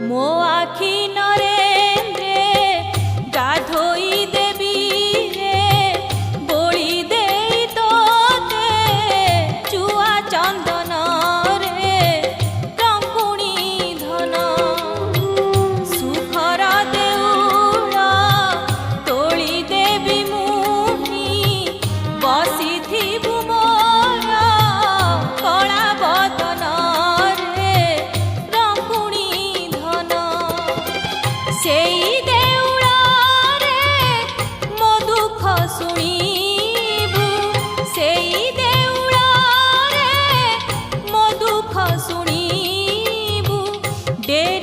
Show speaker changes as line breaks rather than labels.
ମୋ ଆଖି ନରେନ୍ଦ୍ରେ ଗାଧୋଇ ଦେବି ରେ ବୋଳି ଦେଇ ତୋତେ ଚୁଆ ଚନ୍ଦନରେ ରଙ୍କୁଣୀ ଧନ ସୁଖର ଦେଉଳ ତୋଳି ଦେବି ମୁହିଁ ବସିଥିବୁ ମୋର କଳା ବଦନରେ ରଙ୍କୁଣୀ ଧନ ସେଇ ଦେଉଳରେ ମୋ ଦୁଃଖ ଶୁଣିବୁ ସେଇ ଦେଉଳରେ ମୋ ଦୁଃଖ ଶୁଣିବୁ ଡେରି